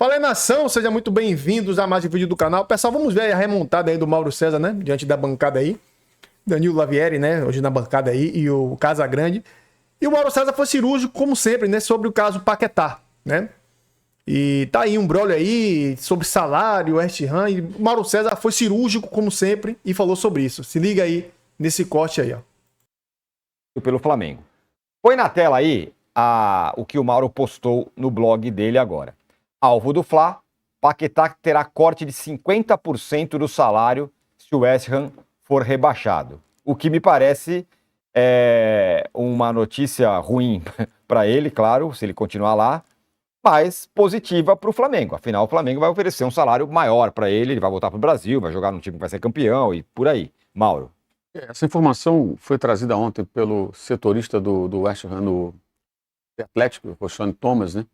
Fala aí, nação, sejam muito bem-vindos a mais um vídeo do canal. Pessoal, vamos ver aí a remontada aí do Mauro César, né? Diante da bancada aí. Danilo Lavieri, né? Hoje na bancada aí, e o Casagrande. E o Mauro César foi cirúrgico, como sempre, né? Sobre o caso Paquetá, né? E tá aí um brolho aí sobre salário, West Ham. E o Mauro César foi cirúrgico, como sempre, e falou sobre isso. Se liga aí nesse corte aí, ó. Pelo Flamengo. Põe na tela aí o que o Mauro postou no blog dele agora. Alvo do Fla, Paquetá terá corte de 50% do salário se o West Ham for rebaixado. O que me parece uma notícia ruim para ele, claro, se ele continuar lá, mas positiva para o Flamengo. Afinal, o Flamengo vai oferecer um salário maior para ele, ele vai voltar para o Brasil, vai jogar num time que vai ser campeão e por aí. Mauro. Essa informação foi trazida ontem pelo setorista do West Ham no Atlético, o Sean Thomas, né?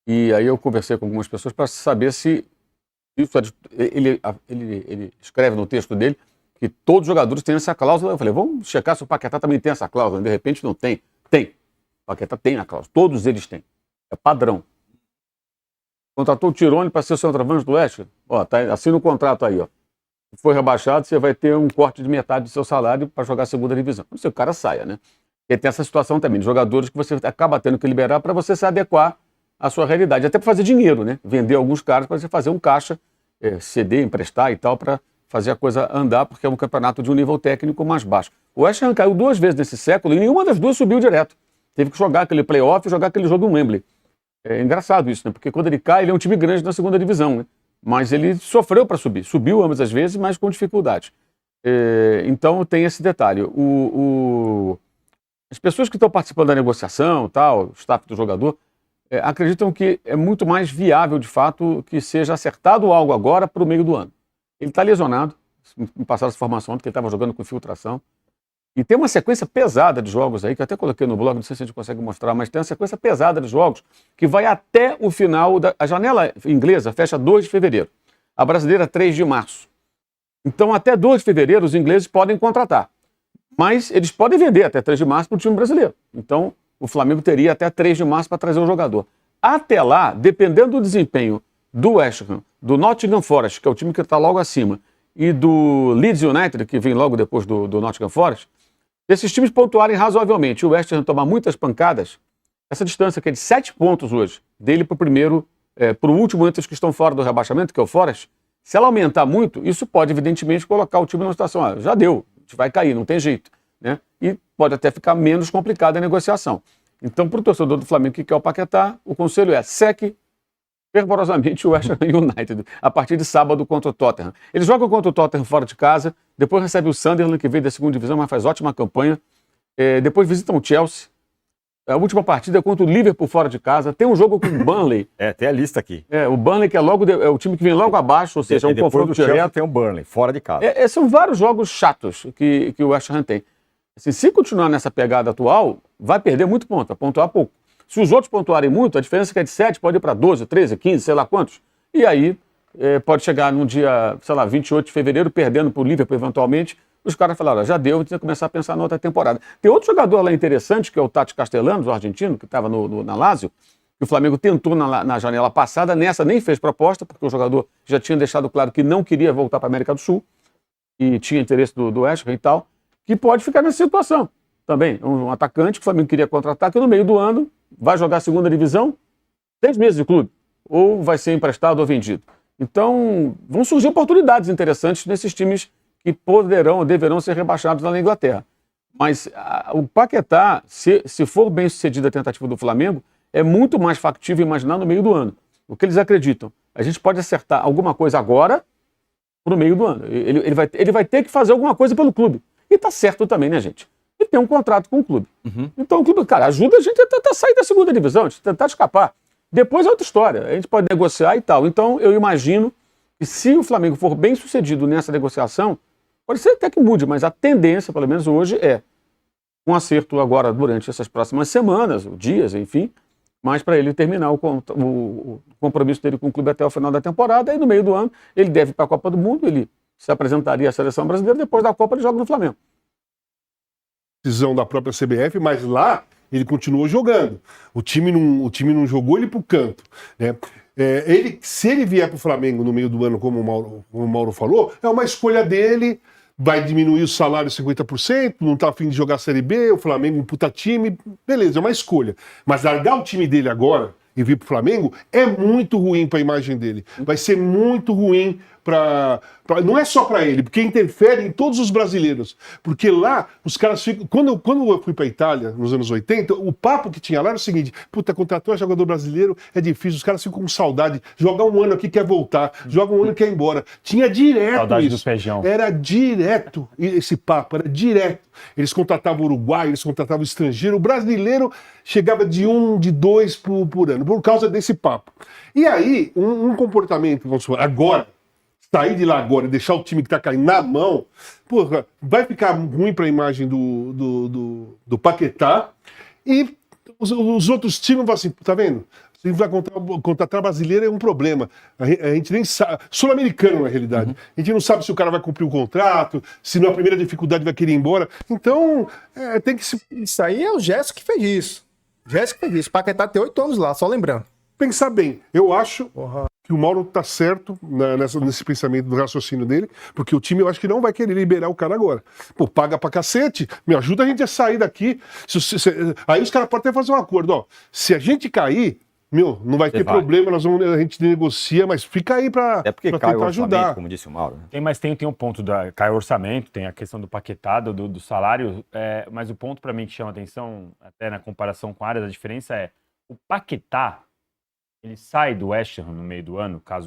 E aí eu conversei com algumas pessoas para saber se isso ele escreve no texto dele que todos os jogadores têm essa cláusula. Eu falei, vamos checar se o Paquetá também tem essa cláusula. De repente não tem. Tem. O Paquetá tem a cláusula. Todos eles têm. É padrão. Contratou o Tirone para ser o centroavante do West Ham. Ó, tá, assina o contrato aí, ó. Se for rebaixado, você vai ter um corte de metade do seu salário para jogar a segunda divisão. Não sei, o cara saia, né? E tem essa situação também de jogadores que você acaba tendo que liberar para você se adequar à sua realidade. Até para fazer dinheiro, né? Vender alguns caras para você fazer um caixa, ceder, emprestar e tal, para fazer a coisa andar, porque é um campeonato de um nível técnico mais baixo. O West Ham caiu 2 vezes nesse século e nenhuma das duas subiu direto. Teve que jogar aquele playoff e jogar aquele jogo em Wembley. É engraçado isso, né? Porque quando ele cai, ele é um time grande na segunda divisão, né? Mas ele sofreu para subir. Subiu ambas as vezes, mas com dificuldade. Então tem esse detalhe. As pessoas que estão participando da negociação, tal, o staff do jogador, acreditam que é muito mais viável, de fato, que seja acertado algo agora para o meio do ano. Ele está lesionado, me passaram essa informação, porque ele estava jogando com infiltração. E tem uma sequência pesada de jogos aí, que eu até coloquei no blog, não sei se a gente consegue mostrar, mas tem uma sequência pesada de jogos que vai até o final. A janela inglesa fecha 2 de fevereiro, a brasileira 3 de março. Então, até 2 de fevereiro, os ingleses podem contratar. Mas eles podem vender até 3 de março para o time brasileiro. Então, o Flamengo teria até 3 de março para trazer o jogador. Até lá, dependendo do desempenho do West Ham, do Nottingham Forest, que é o time que está logo acima, e do Leeds United, que vem logo depois do Nottingham Forest, esses times pontuarem razoavelmente, o West Ham tomar muitas pancadas, essa distância que é de 7 pontos hoje, dele para o primeiro, para o último entre os que estão fora do rebaixamento, que é o Forest, se ela aumentar muito, isso pode, evidentemente, colocar o time numa situação, já deu, a gente vai cair, não tem jeito, né? E pode até ficar menos complicada a negociação. Então, para o torcedor do Flamengo que quer o Paquetá, o conselho é seque fervorosamente o West Ham United, a partir de sábado contra o Tottenham. Eles jogam contra o Tottenham fora de casa, depois recebe o Sunderland, que veio da segunda divisão, mas faz ótima campanha. Depois visitam o Chelsea. A última partida é contra o Liverpool fora de casa. Tem um jogo com o Burnley. Tem a lista aqui. O Burnley, que é o time que vem logo abaixo, ou seja, é um confronto direto. Chelsea tem o Burnley, fora de casa. São vários jogos chatos que o West Ham tem. Assim, se continuar nessa pegada atual, vai perder muito ponto, vai pontuar pouco. Se os outros pontuarem muito, a diferença que é de 7 pode ir para 12, 13, 15, sei lá quantos. E aí pode chegar no dia, sei lá, 28 de fevereiro, perdendo para o Liverpool eventualmente. Os caras falaram, já deu, tem que começar a pensar na outra temporada. Tem outro jogador lá interessante, que é o Tati Castellanos, o argentino, que estava na Lazio, que o Flamengo tentou na janela passada, nessa nem fez proposta, porque o jogador já tinha deixado claro que não queria voltar para a América do Sul, e tinha interesse do West Ham e tal, que pode ficar nessa situação também. Um atacante que o Flamengo queria contratar, que no meio do ano vai jogar a segunda divisão, 6 meses de clube, ou vai ser emprestado ou vendido. Então, vão surgir oportunidades interessantes nesses times que poderão ou deverão ser rebaixados lá na Inglaterra. Mas o Paquetá, se for bem sucedida a tentativa do Flamengo, é muito mais factível imaginar no meio do ano. O que eles acreditam? A gente pode acertar alguma coisa agora para o meio do ano. Ele vai ter que fazer alguma coisa pelo clube. E tá certo também, né, gente? Ele tem um contrato com o clube. Uhum. Então o clube, cara, ajuda a gente a tentar sair da segunda divisão, a gente tentar escapar. Depois é outra história, a gente pode negociar e tal. Então eu imagino que se o Flamengo for bem sucedido nessa negociação, pode ser até que mude, mas a tendência, pelo menos hoje, é um acerto agora durante essas próximas semanas, dias, enfim, mas para ele terminar o compromisso dele com o clube até o final da temporada, e no meio do ano ele deve ir para a Copa do Mundo, ele se apresentaria à seleção brasileira, depois da Copa ele joga no Flamengo. Decisão da própria CBF, mas lá ele continuou jogando. O time não jogou ele pro canto, né? Se ele vier para o Flamengo no meio do ano, como o Mauro falou, é uma escolha dele, vai diminuir o salário 50%, não está a fim de jogar a Série B, o Flamengo um puta time, beleza, é uma escolha. Mas largar o time dele agora e vir para o Flamengo é muito ruim para a imagem dele. Vai ser muito ruim não é só para ele, porque interfere em todos os brasileiros. Porque lá, os caras ficam... Quando eu fui para a Itália, nos anos 80, o papo que tinha lá era o seguinte: puta, contratou um jogador brasileiro, é difícil, os caras ficam com saudade, joga um ano aqui, quer voltar, joga um ano, quer ir embora. Tinha direto Saudade isso. do feijão. Era direto esse papo, era direto. Eles contratavam uruguaio, eles contratavam estrangeiro, o brasileiro chegava de 1, de 2 por ano, por causa desse papo. E aí, um comportamento, vamos supor, agora, sair de lá agora e deixar o time que tá caindo na mão, porra, vai ficar ruim para a imagem do Paquetá, e os outros times vão assim, tá vendo? Se vai contratar brasileiro é um problema. A gente nem sabe. Sul-americano, na realidade. A gente não sabe se o cara vai cumprir o contrato, se na primeira dificuldade vai querer ir embora. Então, tem que se... Isso aí é o Gerson que fez isso. Gerson que fez isso. Paquetá tem 8 anos lá, só lembrando. Pensar bem. Eu acho que o Mauro tá certo nesse pensamento do raciocínio dele, porque o time eu acho que não vai querer liberar o cara agora. Pô, paga pra cacete, me ajuda a gente a sair daqui. Aí os caras podem até fazer um acordo, ó. Se a gente cair, não vai ter problema, a gente negocia, mas fica aí pra tentar ajudar. Como disse o Mauro. Né? Mas tem um ponto, cai o orçamento, tem a questão do Paquetá, do salário, mas o ponto para mim que chama atenção, até na comparação com a área, a diferença é o Paquetá, ele sai do West Ham no meio do ano, caso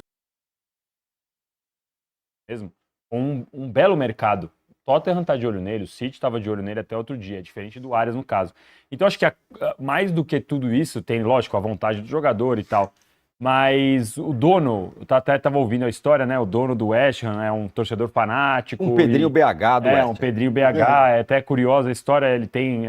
mesmo, com um belo mercado. O Tottenham tá de olho nele, o City estava de olho nele até outro dia, diferente do Arias no caso. Então acho que mais do que tudo isso, tem, lógico, a vontade do jogador e tal, mas o dono, eu até estava ouvindo a história, né? O dono do West Ham é um torcedor fanático. Um Pedrinho BH do West Ham. Um Pedrinho BH, é até curiosa a história, ele tem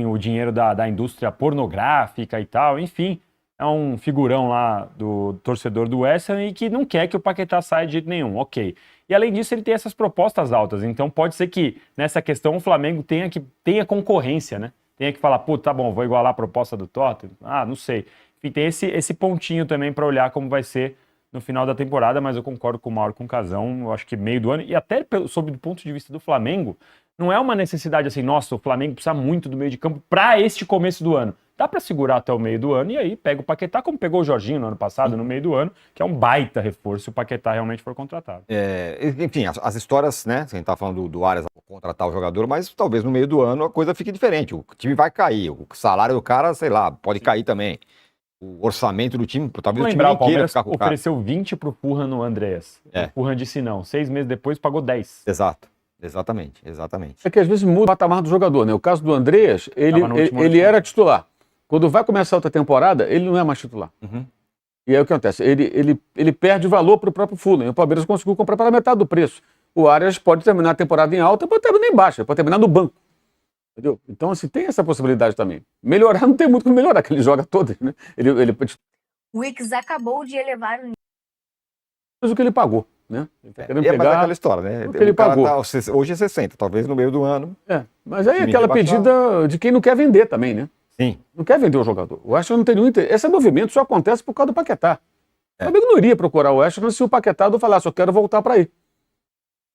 o dinheiro da indústria pornográfica e tal, enfim... É um figurão lá do torcedor do West Ham e que não quer que o Paquetá saia de jeito nenhum, ok. E além disso, ele tem essas propostas altas, então pode ser que nessa questão o Flamengo tenha concorrência, né? Tenha que falar, pô, tá bom, vou igualar a proposta do Tottenham, não sei. Enfim, tem esse pontinho também para olhar como vai ser no final da temporada, mas eu concordo com o Mauro, com o Casão, eu acho que meio do ano, e até sob o ponto de vista do Flamengo, não é uma necessidade assim, nossa, o Flamengo precisa muito do meio de campo para este começo do ano. Dá para segurar até o meio do ano e aí pega o Paquetá, como pegou o Jorginho no ano passado, no meio do ano, que é um baita reforço se o Paquetá realmente for contratado. Enfim, as histórias, né? A gente tá falando do Arias contratar o jogador, mas talvez no meio do ano a coisa fique diferente. O time vai cair, o salário do cara, sei lá, pode cair também. O orçamento do time, talvez o time não queira ficar com o cara. Ofereceu 20 pro Furran no Andreas. O Furran disse não. 6 meses depois pagou 10. Exato. Exatamente. É que às vezes muda o patamar do jogador, né? O caso do Andreas, ele era titular. Quando vai começar outra temporada, ele não é mais titular. E aí o que acontece? Ele perde valor para o próprio Fulham. O Palmeiras conseguiu comprar pela metade do preço. O Arias pode terminar a temporada em alta, pode terminar em baixa, pode terminar no banco. Entendeu? Então, assim, tem essa possibilidade também. Melhorar não tem muito como melhorar, que ele joga todas, né? O Wicks acabou de elevar o o que ele pagou, né? Ele tá querendo mas é pegar aquela história, né? o que ele pagou. Hoje é 60, talvez no meio do ano. Mas aí é aquela pedida de quem não quer vender também, né? Sim. Não quer vender o jogador. O West Ham não tem nenhum interesse. Esse movimento só acontece por causa do Paquetá. O Flamengo não iria procurar o West Ham se o Paquetá não falasse, eu quero voltar para aí.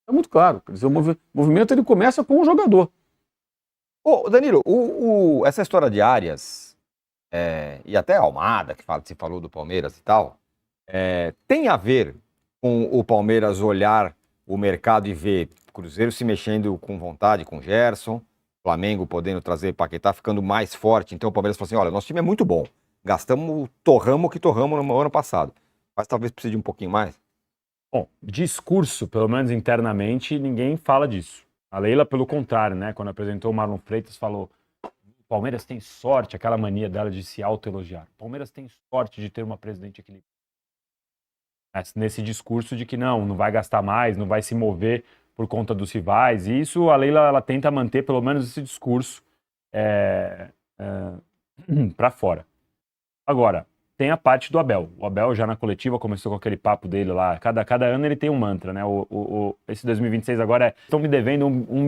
É muito claro. Quer dizer, o movimento ele começa com o jogador. Ô, Danilo, essa história de Arias, e até Almada, que se falou do Palmeiras e tal, tem a ver com o Palmeiras olhar o mercado e ver Cruzeiro se mexendo com vontade com o Gerson, Flamengo podendo trazer Paquetá, ficando mais forte. Então o Palmeiras falou assim, olha, nosso time é muito bom. Torramos o que torramos no ano passado. Mas talvez precise de um pouquinho mais. Bom, discurso, pelo menos internamente, ninguém fala disso. A Leila, pelo contrário, né? Quando apresentou o Marlon Freitas, falou o Palmeiras tem sorte, aquela mania dela de se autoelogiar. O Palmeiras tem sorte de ter uma presidente equilibrada. Nesse discurso de que não vai gastar mais, não vai se mover por conta dos rivais. E isso a Leila ela tenta manter pelo menos esse discurso para fora. Agora, tem a parte do Abel. O Abel já na coletiva começou com aquele papo dele lá. Cada ano ele tem um mantra, né? Esse 2026 agora estão me devendo 1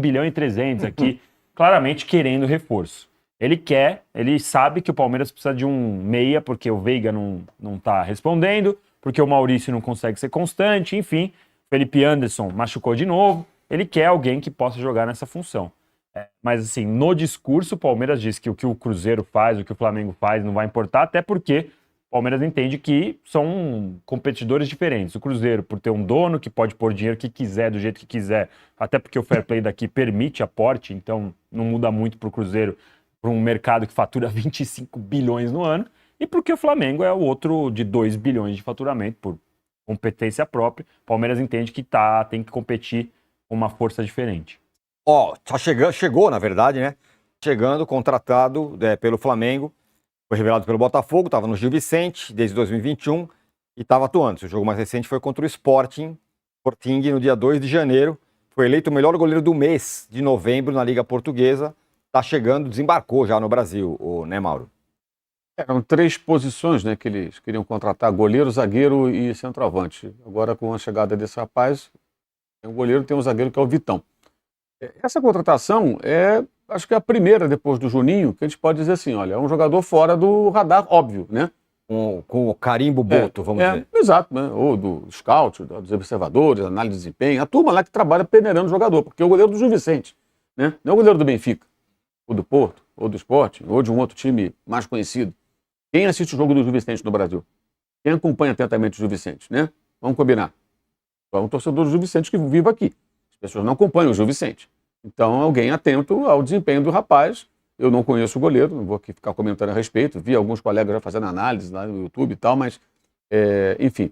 bilhão e 300 aqui, claramente querendo reforço. Ele sabe que o Palmeiras precisa de um meia, porque o Veiga não tá respondendo, porque o Maurício não consegue ser constante, enfim. Felipe Anderson machucou de novo. Ele quer alguém que possa jogar nessa função. Mas, assim, no discurso, o Palmeiras diz que o Cruzeiro faz, o que o Flamengo faz, não vai importar, até porque o Palmeiras entende que são competidores diferentes. O Cruzeiro, por ter um dono que pode pôr dinheiro que quiser, do jeito que quiser, até porque o fair play daqui permite aporte, então não muda muito para o Cruzeiro, para um mercado que fatura 25 bilhões no ano, e porque o Flamengo é o outro de 2 bilhões de faturamento, por competência própria. O Palmeiras entende que tem que competir com uma força diferente. Chegou, na verdade, né? Chegando, contratado pelo Flamengo, foi revelado pelo Botafogo, estava no Gil Vicente desde 2021 e estava atuando. O jogo mais recente foi contra o Sporting no dia 2 de janeiro. Foi eleito o melhor goleiro do mês de novembro na Liga Portuguesa. Está chegando, desembarcou já no Brasil, né, Mauro? Eram 3 posições, né, que eles queriam contratar: goleiro, zagueiro e centroavante. Agora, com a chegada desse rapaz, tem um goleiro, tem um zagueiro que é o Vitão. Essa contratação acho que é a primeira depois do Juninho, que a gente pode dizer assim, olha, é um jogador fora do radar, óbvio, né? Com o carimbo Boto, vamos dizer. Exato, né? Ou do scout, dos observadores, análise de desempenho, a turma lá que trabalha peneirando o jogador, porque é o goleiro do Gil Vicente, né? Não é o goleiro do Benfica, ou do Porto, ou do Sport, ou de um outro time mais conhecido. Quem assiste o jogo do Gil Vicente no Brasil? Quem acompanha atentamente o Gil Vicente, né? Vamos combinar. É um torcedor do Gil Vicente que vive aqui. As pessoas não acompanham o Gil Vicente. Então, alguém atento ao desempenho do rapaz. Eu não conheço o goleiro, não vou aqui ficar comentando a respeito. Vi alguns colegas já fazendo análise lá no YouTube e tal, mas, enfim,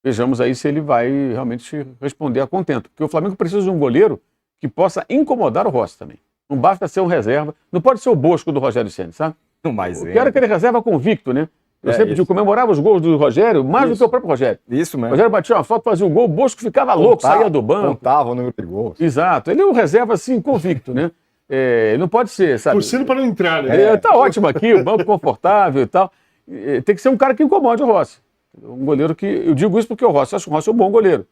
vejamos aí se ele vai realmente responder a contento. Porque o Flamengo precisa de um goleiro que possa incomodar o Rossi também. Não basta ser um reserva, não pode ser o Bosco do Rogério Ceni, sabe? Mas Eu quero aquele reserva convicto, né? Eu sempre digo, comemorava os gols do Rogério mais do que o próprio Rogério. Isso mesmo. O Rogério batia uma foto, fazia o gol, o Bosco ficava louco, saía do banco. Contava o número de gols. Exato. Ele é um reserva, assim, convicto, né? Ele não pode ser, sabe? Torcendo para não entrar, né? Ele tá ótimo aqui, o banco confortável e tal. Tem que ser um cara que incomode o Rossi. Um goleiro que... Eu digo isso porque o Rossi, acho que o Rossi é um bom goleiro,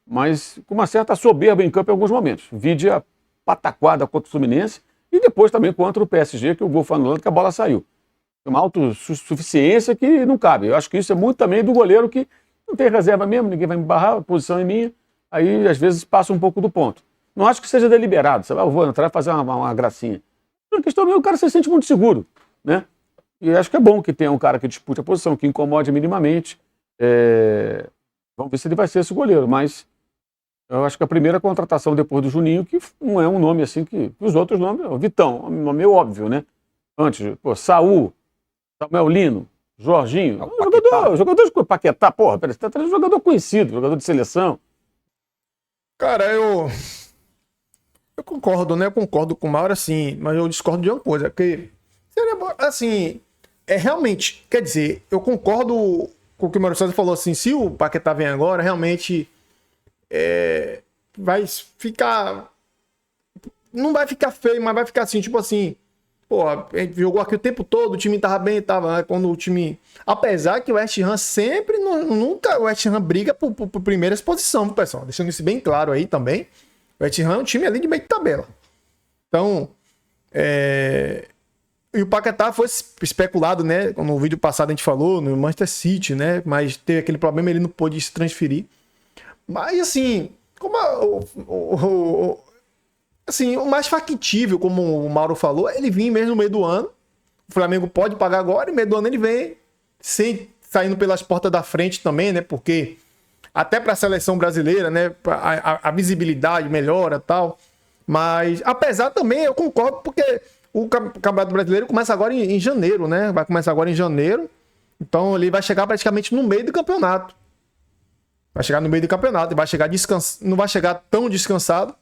mas com uma certa soberba em campo em alguns momentos. Vide a pataquada contra o Fluminense e depois também contra o PSG, que o gol foi anulado, que a bola saiu. Uma autossuficiência que não cabe. Eu acho que isso é muito também do goleiro que não tem reserva mesmo, ninguém vai me barrar, a posição é minha, aí às vezes passa um pouco do ponto. Não acho que seja deliberado, sabe? Eu vou entrar e fazer uma gracinha. A questão é o cara se sente muito seguro, né? E acho que é bom que tenha um cara que dispute a posição, que incomode minimamente. Vamos ver se ele vai ser esse goleiro, mas eu acho que a primeira contratação depois do Juninho, que não é um nome assim que os outros nomes, o Vitão, um nome meio óbvio, né? Antes, Saul, Samuel Lino, Jorginho, jogador de Paquetá, porra, você tá trazendo jogador conhecido, jogador de seleção. Cara, eu concordo, né? Eu concordo com o Mauro, assim, mas eu discordo de uma coisa, que seria, assim, realmente, quer dizer, eu concordo com o que o Mauro César falou, assim, se o Paquetá vem agora, realmente vai ficar, não vai ficar feio, mas vai ficar assim, tipo assim, pô, a gente jogou aqui o tempo todo, o time tava bem, tava, né? Quando o time... Apesar que o West Ham sempre, nunca o West Ham briga por primeira posição, pessoal. Deixando isso bem claro aí também. O West Ham é um time ali de meio de tabela. Então, e o Paquetá foi especulado, né? No vídeo passado a gente falou, no Manchester City, né? Mas teve aquele problema, ele não pôde se transferir. Mas, assim, como assim, o mais factível, como o Mauro falou, ele vir mesmo no meio do ano. O Flamengo pode pagar agora e no meio do ano ele vem sem saindo pelas portas da frente também, né? Porque até para a seleção brasileira, né? A visibilidade melhora e tal. Mas, apesar também, eu concordo, porque o Campeonato Brasileiro começa agora em janeiro, né? Vai começar agora em janeiro. Então ele vai chegar praticamente no meio do campeonato. Vai chegar no meio do campeonato e vai chegar não vai chegar tão descansado.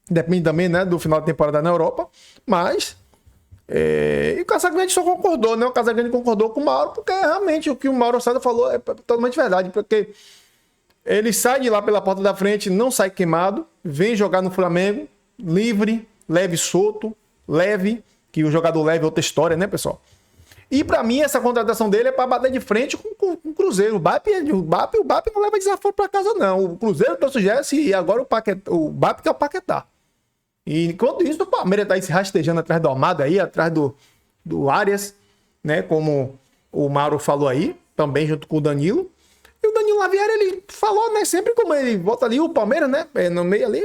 Depende também, né, do final da temporada na Europa. Mas e o Casagrande só concordou, né? O Casagrande concordou com o Mauro, porque realmente o que o Mauro César falou é totalmente verdade. Porque ele sai de lá pela porta da frente, não sai queimado, vem jogar no Flamengo, livre, leve, solto, leve, que o jogador leve é outra história, né, pessoal? E pra mim, essa contratação dele é pra bater de frente com o Cruzeiro. O BAP não leva desaforo pra casa, não. O Cruzeiro trouxe o Jesse e agora o BAP que é o Paquetá. E enquanto isso, o Palmeiras tá aí se rastejando atrás do Almada aí, atrás do Arias, né? Como o Mauro falou aí, também junto com o Danilo. E o Danilo Lavieri, ele falou, né? Sempre como ele volta ali, o Palmeiras, né? No meio ali,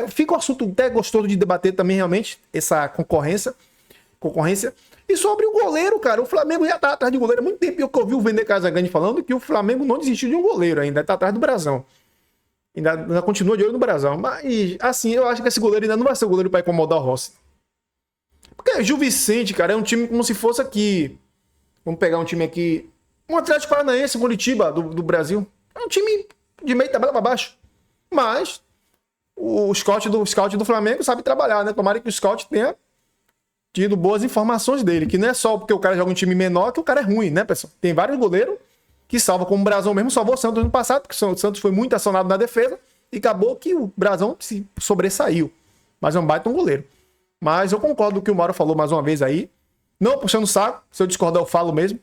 fica um assunto até gostoso de debater também, realmente, essa concorrência. E sobre o goleiro, cara, o Flamengo já tá atrás de goleiro. Há muito tempo que eu ouvi o Vender Casagrande falando que o Flamengo não desistiu de um goleiro ainda, tá atrás do Brasão. Ainda continua de olho no Brasão. Mas, assim, eu acho que esse goleiro ainda não vai ser o goleiro pra incomodar o Rossi. Porque Gil Vicente, cara, é um time como se fosse aqui. Vamos pegar um time aqui. Um Atlético Paranaense, Curitiba, do Brasil. É um time de meio tabela pra baixo. Mas o scout do Flamengo sabe trabalhar, né? Tomara que o scout tenha tido boas informações dele. Que não é só porque o cara joga um time menor que o cara é ruim, né, pessoal? Tem vários goleiros que salvam, como o Brasão mesmo salvou o Santos no passado, porque o Santos foi muito acionado na defesa e acabou que o Brasão se sobressaiu. Mas é um baita um goleiro. Mas eu concordo com o que o Mauro falou mais uma vez aí. Não puxando o saco, se eu discordar eu falo mesmo.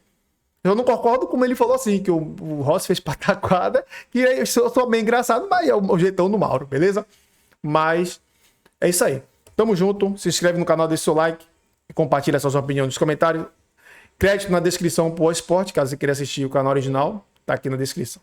Eu não concordo como ele falou assim, que o Rossi fez pataquada, que eu sou bem engraçado, mas é o jeitão do Mauro, beleza? Mas é isso aí. Tamo junto, se inscreve no canal, deixa seu like e compartilha suas opiniões nos comentários. Crédito na descrição pro esporte, caso você queira assistir o canal original, tá aqui na descrição.